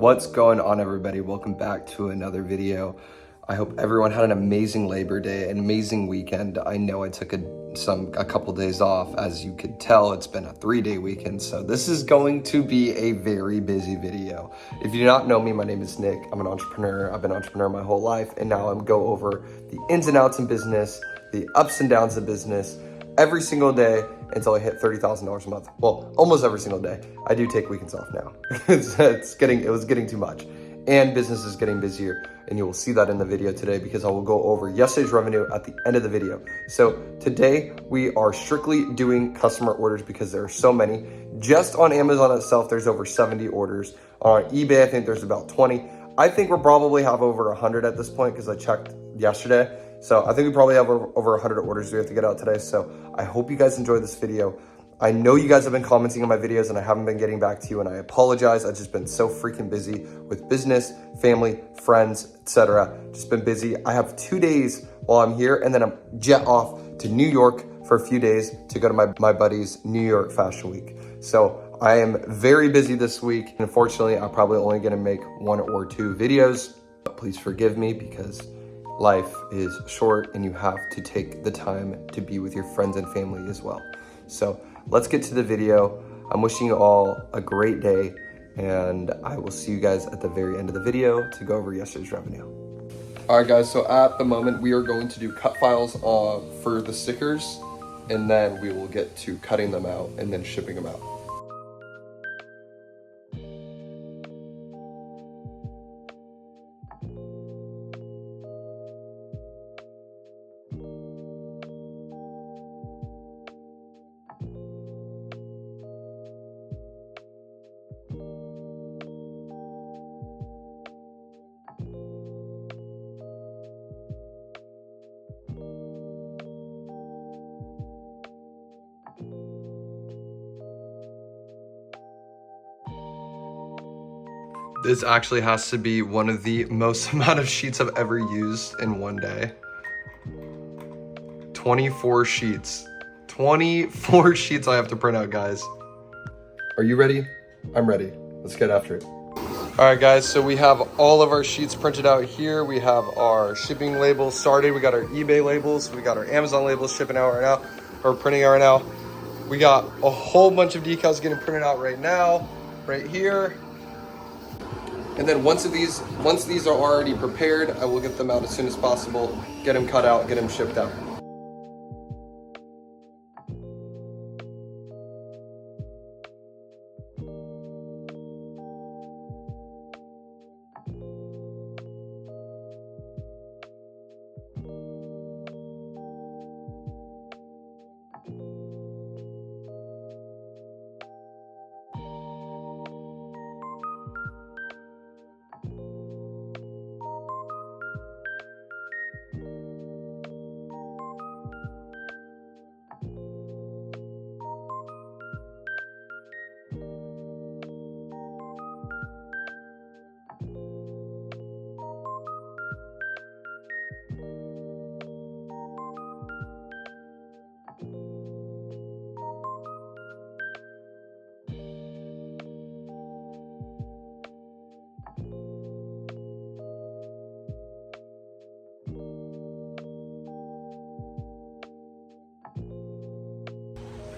What's going on, everybody? Welcome back to another video. I hope everyone had an amazing Labor Day, an amazing weekend. I know I took a couple days off. As you could tell, it's been a 3-day weekend, so this is going to be a very busy video. If you do not know me, my name is Nick. I'm an entrepreneur. I've been an entrepreneur my whole life, and now I'm go over the ins and outs in business, the ups and downs of business, every single day until I hit $30,000 a month. Well, almost every single day. I do take weekends off now. It was getting too much. And business is getting busier. And you will see that in the video today because I will go over yesterday's revenue at the end of the video. So today we are strictly doing customer orders because there are so many. Just on Amazon itself, there's over 70 orders. On eBay, I think there's about 20. I think we'll probably have over 100 at this point because I checked yesterday. So I think we probably have over 100 orders we have to get out today. So I hope you guys enjoyed this video. I know you guys have been commenting on my videos and I haven't been getting back to you, and I apologize. I've just been so freaking busy with business, family, friends, etc. Just been busy. I have 2 days while I'm here, and then I'm jet off to New York for a few days to go to my buddy's New York Fashion Week. So I am very busy this week. Unfortunately, I'm probably only gonna make 1 or 2 videos. But please forgive me because life is short and you have to take the time to be with your friends and family as well. So let's get to the video. I'm wishing you all a great day, and I will see you guys at the very end of the video to go over yesterday's revenue. All right, guys, so at the moment we are going to do cut files for the stickers, and then we will get to cutting them out and then shipping them out. This actually has to be one of the most amount of sheets I've ever used in one day. 24 sheets. 24 sheets I have to print out, guys. Are you ready? I'm ready. Let's get after it. All right, guys, so we have all of our sheets printed out here. We have our shipping labels started. We got our eBay labels. We got our Amazon labels shipping out right now, or printing out right now. We got a whole bunch of decals getting printed out right now, right here. And then once these are already prepared, I will get them out as soon as possible, get them cut out, get them shipped out.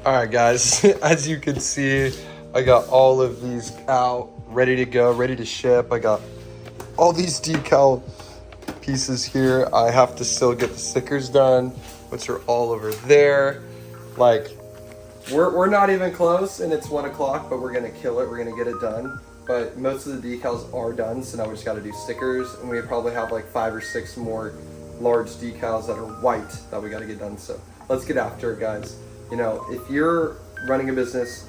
All right, guys, as you can see, I got all of these out, ready to go, ready to ship. I got all these decal pieces here. I have to still get the stickers done, which are all over there. Like, we're not even close, and it's 1 o'clock, but we're gonna kill it. We're gonna get it done. But most of the decals are done, so now we just gotta do stickers, and we probably have like 5 or 6 more large decals that are white that we gotta get done. So let's get after it, guys. You know, if you're running a business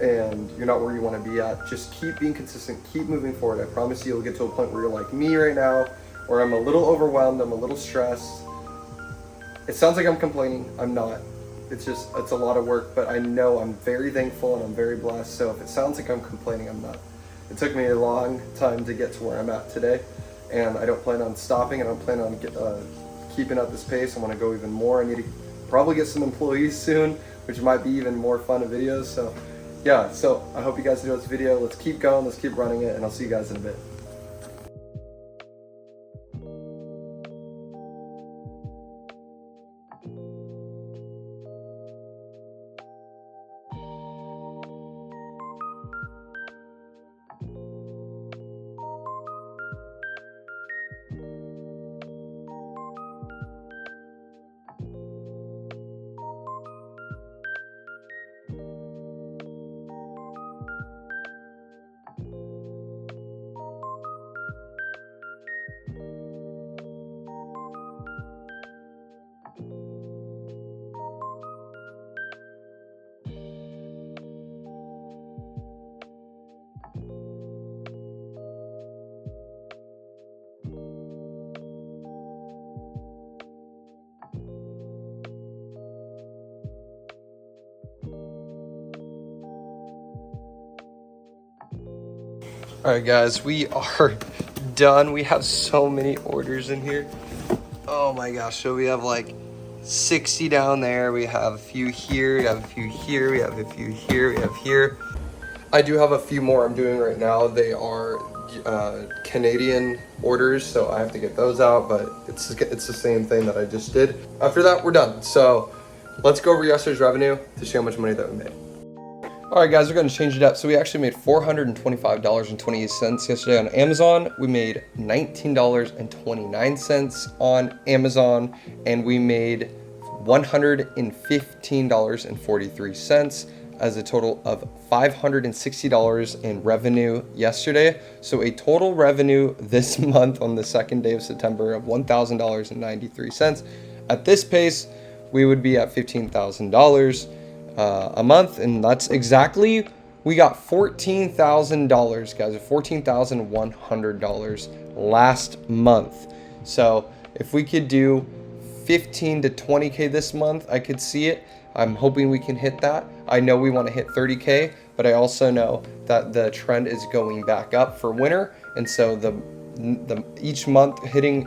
and you're not where you want to be at, just keep being consistent, keep moving forward. I promise you, you'll get to a point where you're like me right now, where I'm a little overwhelmed, I'm a little stressed. It sounds like I'm complaining. I'm not. It's a lot of work, but I know I'm very thankful and I'm very blessed. So if it sounds like I'm complaining, I'm not. It took me a long time to get to where I'm at today, and I don't plan on stopping. I don't plan on keeping up this pace. I want to go even more. I need to probably get some employees soon, which might be even more fun of videos. So yeah, so I hope you guys enjoyed this video. Let's keep going, let's keep running it, and I'll see you guys in a bit. All right, guys, we are done. We have so many orders in here. Oh my gosh, so we have like 60 down there. We have a few here, we have a few here, we have a few here, we have here. I do have a few more I'm doing right now. They are Canadian orders, so I have to get those out, but it's the same thing that I just did. After that, we're done. So let's go over yesterday's revenue to see how much money that we made. All right, guys, we're going to change it up. So we actually made $425.28 yesterday on Amazon. We made $19.29 on Amazon, and we made $115.43 as a total of $560 in revenue yesterday. So a total revenue this month on the second day of September of $1,000.93. At this pace, we would be at $15,000 a month, and that's exactly, we got $14,000, guys, $14,100 last month. So if we could do 15 to 20K this month, I could see it. I'm hoping we can hit that. I know we want to hit 30K, but I also know that the trend is going back up for winter, and so the each month hitting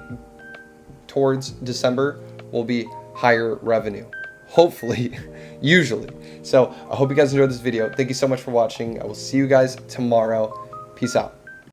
towards December will be higher revenue. Hopefully, usually. So I hope you guys enjoyed this video. Thank you so much for watching. I will see you guys tomorrow. Peace out.